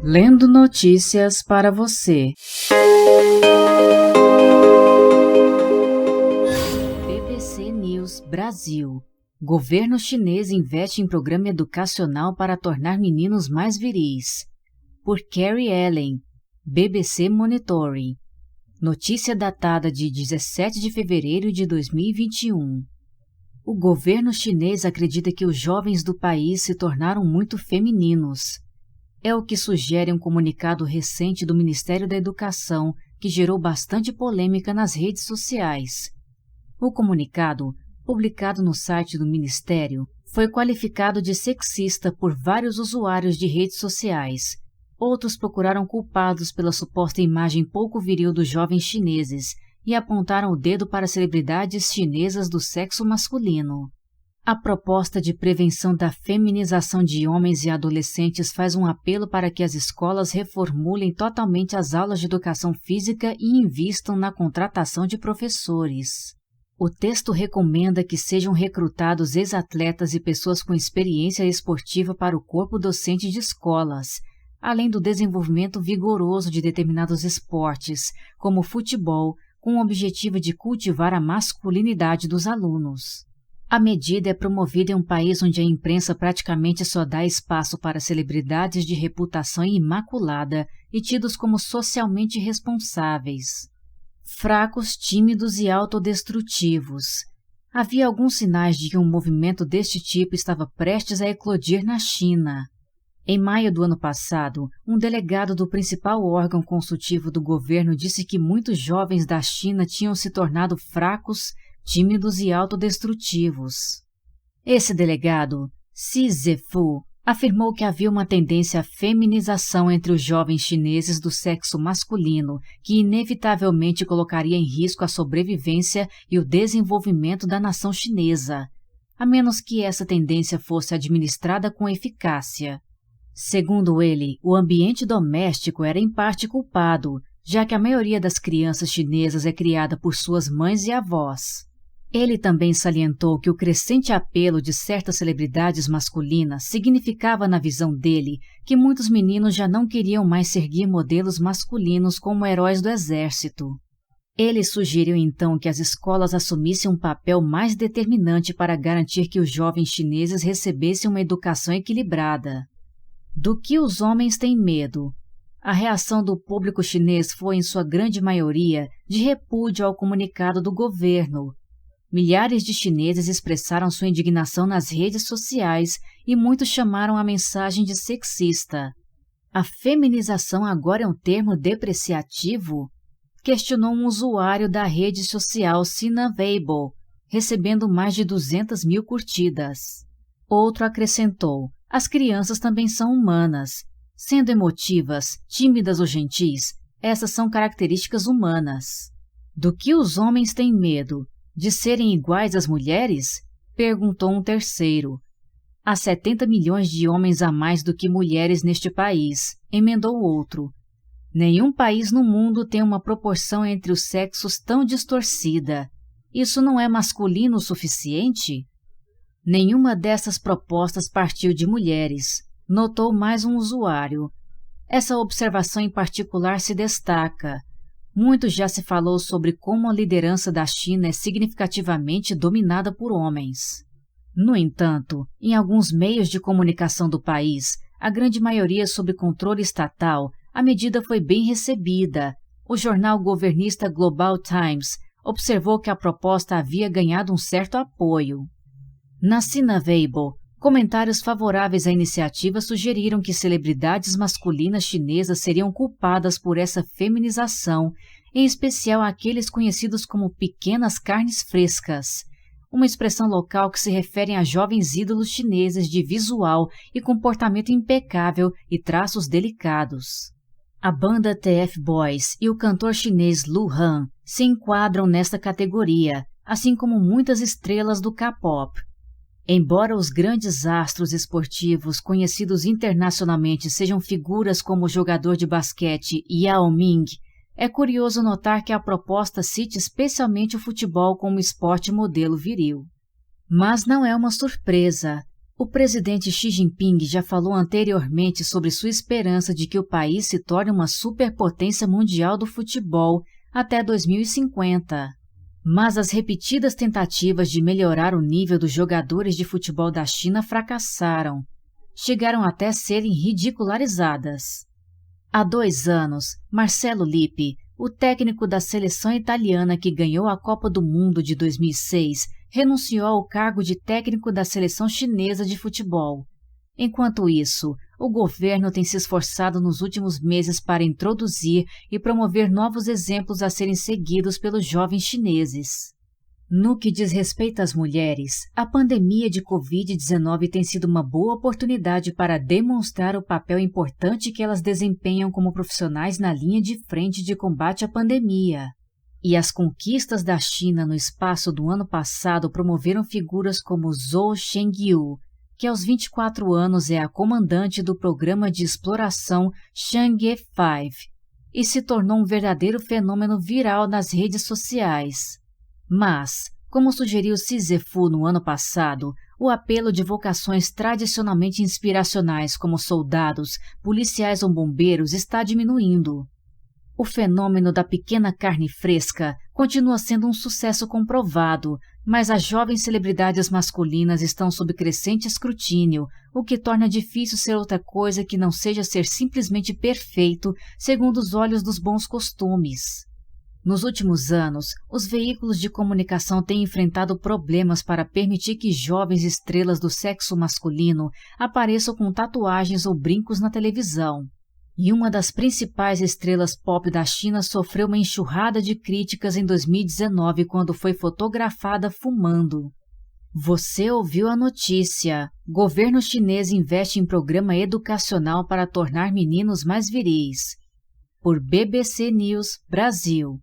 Lendo notícias para você. BBC News Brasil. Governo chinês investe em programa educacional para tornar meninos mais viris. Por Carrie Ellen, BBC Monitoring. Notícia datada de 17 de fevereiro de 2021. O governo chinês acredita que os jovens do país se tornaram muito femininos. É o que sugere um comunicado recente do Ministério da Educação, que gerou bastante polêmica nas redes sociais. O comunicado, publicado no site do Ministério, foi qualificado de sexista por vários usuários de redes sociais. Outros procuraram culpados pela suposta imagem pouco viril dos jovens chineses e apontaram o dedo para celebridades chinesas do sexo masculino. A proposta de prevenção da feminização de homens e adolescentes faz um apelo para que as escolas reformulem totalmente as aulas de educação física e invistam na contratação de professores. O texto recomenda que sejam recrutados ex-atletas e pessoas com experiência esportiva para o corpo docente de escolas, além do desenvolvimento vigoroso de determinados esportes, como o futebol, com o objetivo de cultivar a masculinidade dos alunos. A medida é promovida em um país onde a imprensa praticamente só dá espaço para celebridades de reputação imaculada e tidos como socialmente responsáveis. Fracos, tímidos e autodestrutivos. Havia alguns sinais de que um movimento deste tipo estava prestes a eclodir na China. Em maio do ano passado, um delegado do principal órgão consultivo do governo disse que muitos jovens da China tinham se tornado fracos, tímidos e autodestrutivos. Esse delegado, Xi Zefu, afirmou que havia uma tendência à feminização entre os jovens chineses do sexo masculino, que inevitavelmente colocaria em risco a sobrevivência e o desenvolvimento da nação chinesa, a menos que essa tendência fosse administrada com eficácia. Segundo ele, o ambiente doméstico era em parte culpado, já que a maioria das crianças chinesas é criada por suas mães e avós. Ele também salientou que o crescente apelo de certas celebridades masculinas significava, na visão dele, que muitos meninos já não queriam mais seguir modelos masculinos como heróis do exército. Ele sugeriu então que as escolas assumissem um papel mais determinante para garantir que os jovens chineses recebessem uma educação equilibrada. Do que os homens têm medo? A reação do público chinês foi, em sua grande maioria, de repúdio ao comunicado do governo. Milhares de chineses expressaram sua indignação nas redes sociais e muitos chamaram a mensagem de sexista. A feminização agora é um termo depreciativo? Questionou um usuário da rede social Sina Weibo, recebendo mais de 200 mil curtidas. Outro acrescentou: as crianças também são humanas. Sendo emotivas, tímidas ou gentis, essas são características humanas. Do que os homens têm medo? De serem iguais às mulheres? Perguntou um terceiro. Há 70 milhões de homens a mais do que mulheres neste país, emendou outro. Nenhum país no mundo tem uma proporção entre os sexos tão distorcida. Isso não é masculino o suficiente? Nenhuma dessas propostas partiu de mulheres, notou mais um usuário. Essa observação em particular se destaca. Muito já se falou sobre como a liderança da China é significativamente dominada por homens. No entanto, em alguns meios de comunicação do país, a grande maioria sob controle estatal, a medida foi bem recebida. O jornal governista Global Times observou que a proposta havia ganhado um certo apoio. Na Sina Weibo, comentários favoráveis à iniciativa sugeriram que celebridades masculinas chinesas seriam culpadas por essa feminização, em especial aqueles conhecidos como pequenas carnes frescas, uma expressão local que se refere a jovens ídolos chineses de visual e comportamento impecável e traços delicados. A banda TF Boys e o cantor chinês Lu Han se enquadram nesta categoria, assim como muitas estrelas do K-pop. Embora os grandes astros esportivos conhecidos internacionalmente sejam figuras como o jogador de basquete Yao Ming, é curioso notar que a proposta cite especialmente o futebol como esporte modelo viril. Mas não é uma surpresa. O presidente Xi Jinping já falou anteriormente sobre sua esperança de que o país se torne uma superpotência mundial do futebol até 2050. Mas as repetidas tentativas de melhorar o nível dos jogadores de futebol da China fracassaram. Chegaram até a serem ridicularizadas. Há 2 anos, Marcelo Lippi, o técnico da seleção italiana que ganhou a Copa do Mundo de 2006, renunciou ao cargo de técnico da seleção chinesa de futebol. Enquanto isso, o governo tem se esforçado nos últimos meses para introduzir e promover novos exemplos a serem seguidos pelos jovens chineses. No que diz respeito às mulheres, a pandemia de Covid-19 tem sido uma boa oportunidade para demonstrar o papel importante que elas desempenham como profissionais na linha de frente de combate à pandemia. E as conquistas da China no espaço do ano passado promoveram figuras como Zhou Shengyu, que aos 24 anos é a comandante do programa de exploração Chang'e 5, e se tornou um verdadeiro fenômeno viral nas redes sociais. Mas, como sugeriu Sizefu no ano passado, o apelo de vocações tradicionalmente inspiracionais como soldados, policiais ou bombeiros está diminuindo. O fenômeno da pequena carne fresca continua sendo um sucesso comprovado, mas as jovens celebridades masculinas estão sob crescente escrutínio, o que torna difícil ser outra coisa que não seja ser simplesmente perfeito, segundo os olhos dos bons costumes. Nos últimos anos, os veículos de comunicação têm enfrentado problemas para permitir que jovens estrelas do sexo masculino apareçam com tatuagens ou brincos na televisão. E uma das principais estrelas pop da China sofreu uma enxurrada de críticas em 2019 quando foi fotografada fumando. Você ouviu a notícia. Governo chinês investe em programa educacional para tornar meninos mais viris. Por BBC News Brasil.